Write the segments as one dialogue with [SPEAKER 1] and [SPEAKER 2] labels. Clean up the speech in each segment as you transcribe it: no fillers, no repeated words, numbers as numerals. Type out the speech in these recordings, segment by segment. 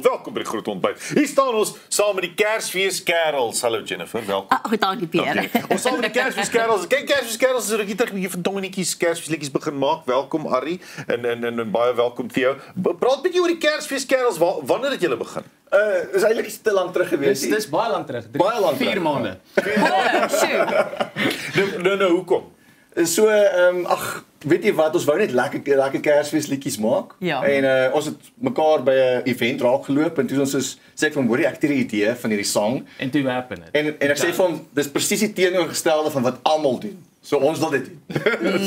[SPEAKER 1] welkom by die groot ontbyt. Hier staan ons saam met die Kersfeeskerels. Hallo Jennifer, welkom.
[SPEAKER 2] Goed, dankie Pierre.
[SPEAKER 1] Ons saam met die Kersfeeskerels. Kyk, Kersfeeskerels is 'n rukkie terug 'n bietjie van Dominietjies Kersfeesliedjies begin maak. Welkom Arrie en baie welkom Theo. Praat 'n bietjie oor die Kersfeeskerels. Wanneer het julle begin?
[SPEAKER 3] Is eintlik te lank terug gewees.
[SPEAKER 4] Dis baie lank terug.
[SPEAKER 3] Baie lank
[SPEAKER 4] 4
[SPEAKER 3] terug.
[SPEAKER 4] maande.
[SPEAKER 1] Nou, hoekom?
[SPEAKER 3] So, weet jy wat, ons wou net lekker Kersfeesliedjies maak.
[SPEAKER 2] Ja.
[SPEAKER 3] En ons het mekaar by 'n event raak geloop en toe ons sê ek van hoorie, ek het hierdie idee van hierdie sang.
[SPEAKER 4] En toe happen it.
[SPEAKER 3] En ek sê vir hom, dis presies die teenoorgestelde van wat almal doen. So ons wil dit doen.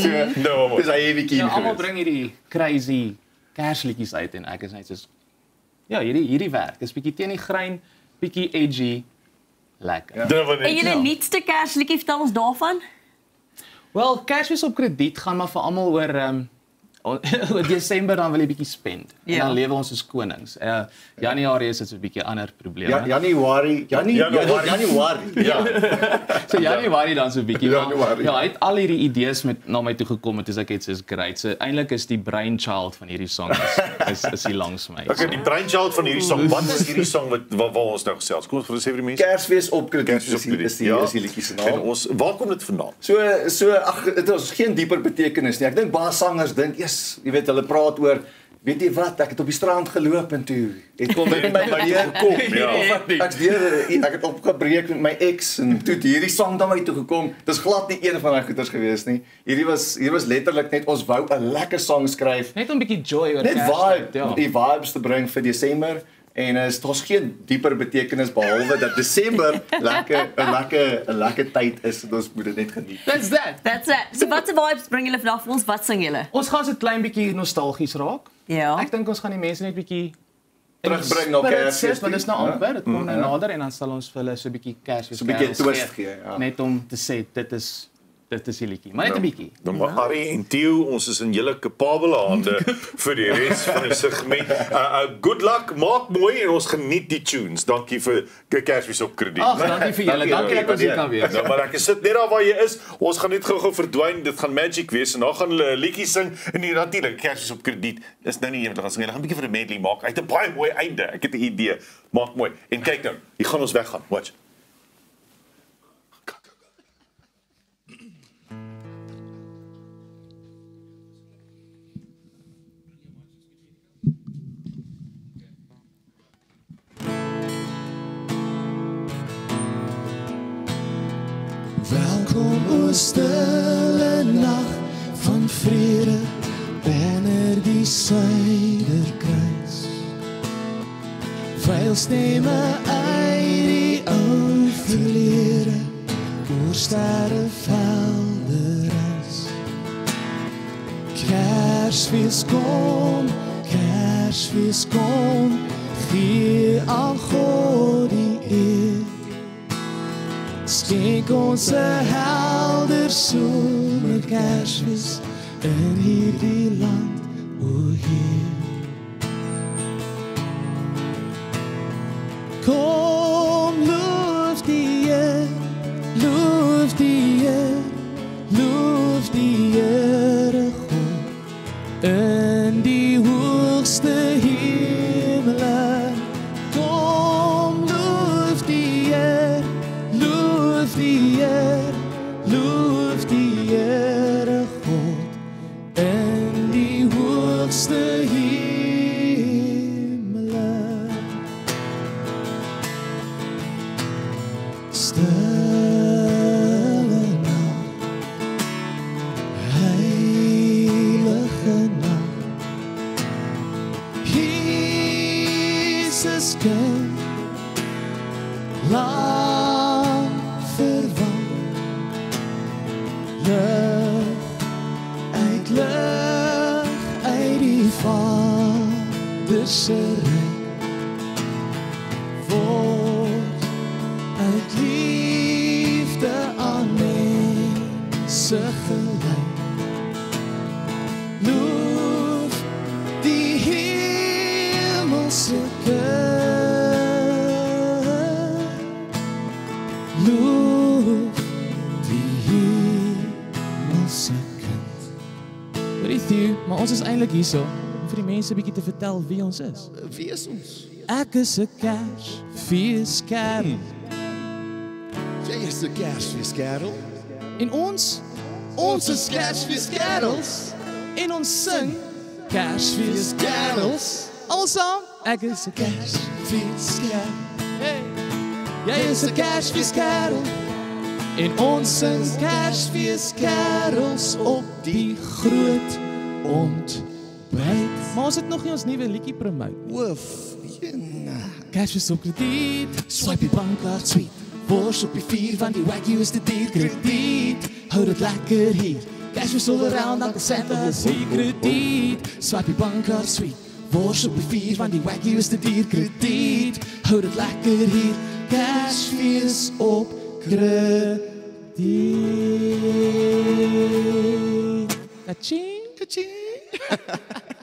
[SPEAKER 3] So, dis hy bietjie.
[SPEAKER 4] Ja, almal bring hierdie crazy Kersliedjies uit en ek is net soos ja, hierdie werk is bietjie teen die grein, bietjie edgy, lekker.
[SPEAKER 2] En julle nuutste Kersliedjie, vertel ons daarvan?
[SPEAKER 4] Wel, Kersfees op krediet gaan maar vir almal oor oor Desember dan wil jy bietjie spend. En dan lewe ons as konings. Januarie is dit so 'n bietjie ander probleme.
[SPEAKER 3] Ja, Januarie.
[SPEAKER 1] Ja.
[SPEAKER 4] So Januarie dan so 'n bietjie.
[SPEAKER 3] Januarie.
[SPEAKER 4] Ja, hy het al hierdie idees na my toe gekom en toe ek het soos great. So eintlik is die brainchild van hierdie song is hier langs my.
[SPEAKER 1] Okay, die brainchild van hierdie song. Wat is hierdie song wat ons nou gesels? Kom ons sê vir die mense.
[SPEAKER 3] Kersfees op krediet is die liedjie se naam.
[SPEAKER 1] En ons, waar kom dit vandaan?
[SPEAKER 3] Dit is geen dieper betekenis nie. Ek dink baie sangers dink, jy weet hulle praat oor, weet jy wat, ek het op die strand geloop en toe het kom dit my
[SPEAKER 1] gekom, ja.
[SPEAKER 3] Ek het opgebreek met my ex en toe het hierdie sang dan my toe gekom. Dis glad nie een van daai goeters gewees nie. Hier was letterlik net ons wou 'n lekker sang skryf.
[SPEAKER 4] Net 'n bietjie joy oor
[SPEAKER 3] Net
[SPEAKER 4] Kersfees.
[SPEAKER 3] vibe, die vibes te bring vir Desember. En daar's geen dieper betekenis behalwe dat Desember 'n lekker tyd is en ons moet dit net geniet.
[SPEAKER 4] That's that.
[SPEAKER 2] So wat se vibes bring julle vandag vir ons? Wat sing julle?
[SPEAKER 4] Ons gaan so 'n klein bietjie nostalgies raak.
[SPEAKER 2] Ja.
[SPEAKER 4] Ek dink ons gaan die mense net bietjie
[SPEAKER 3] Terugbring na Kersfees.
[SPEAKER 4] Want dit is nou amper, dit kom nou nader en dan sal ons vir hulle so 'n bietjie Kersfees
[SPEAKER 3] So 'n bietjie twist gee, ja.
[SPEAKER 4] Net om te sê dit is die liedjie, maar net 'n bietjie.
[SPEAKER 1] Dan maar Arrie en Theo, ons is in julle kapabele hande vir die res van die segment. Good luck, maak mooi en ons geniet die tunes. Dankie vir Kersfees op krediet.
[SPEAKER 4] Ag, dankie vir julle. Dankie dat ons hier kan wees.
[SPEAKER 1] Nou, maar ek sit net daar waar jy is. Ons gaan net gou-gou verdwyn. Dit gaan magic wees en dan gaan hulle 'n liedjie sing en natuurlik Kersfees op krediet. Is nou nie eendag gaan sing. Hulle gaan 'n bietjie vir 'n medley maak. Uit 'n baie mooi einde. Ek het 'n idee. Maak mooi. En kyk nou, hier gaan ons weggaan. Watch.
[SPEAKER 5] Welkom o stille nag van vrede onder die suiderkruis. Vuil stemme uit die ou verlede oor sterrevelde reis. Kersfees kom, gee aan God die eer. Skenk ons 'n helder somer Kersfees in hierdie land, o Heer. Kom, loof die Here, loof die Here, loof die Here God in die hoogste hemele. Kom, loof die Here, loof die Here, loof die Here God in die hoogste hemele. Stille nacht, heilige nacht, Jesus kind, lang verwant, lig uit die Vader se ryk, word uit liefde aan mense gelyk. Loof die hemelse kind, loof die hemelse kind.
[SPEAKER 4] Weet jy, maar ons is eintlik hierso om vir die mense 'n bietjie te vertel wie ons is.
[SPEAKER 3] Wie is ons?
[SPEAKER 5] Ek is 'n Kersfeeskerel.
[SPEAKER 6] Jy is 'n Kersfeeskerel.
[SPEAKER 5] En ons is Kersfeeskerels. En ons sing Kersfeeskerels. Alsaam, ek is 'n Kersfeeskerel. Hey. Jy is 'n Kersfeeskerel. En ons sing Kersfeeskerels op die groot ontbyt. Maar ons het nog nie ons nuwe liedjie promote.
[SPEAKER 6] Woof.
[SPEAKER 5] Kersfees op krediet, swipe die bankkaart sweet. Bors op die 4 van die Wagyu is te duur krediet. Hou dit lekker hier. Kersfees all around, elke cent is hier krediet. Swipe die bankkaart sweet. Bors op die 4 van die Wagyu is te duur krediet. Hou dit lekker hier. Kersfees op krediet. Kaching, kaching.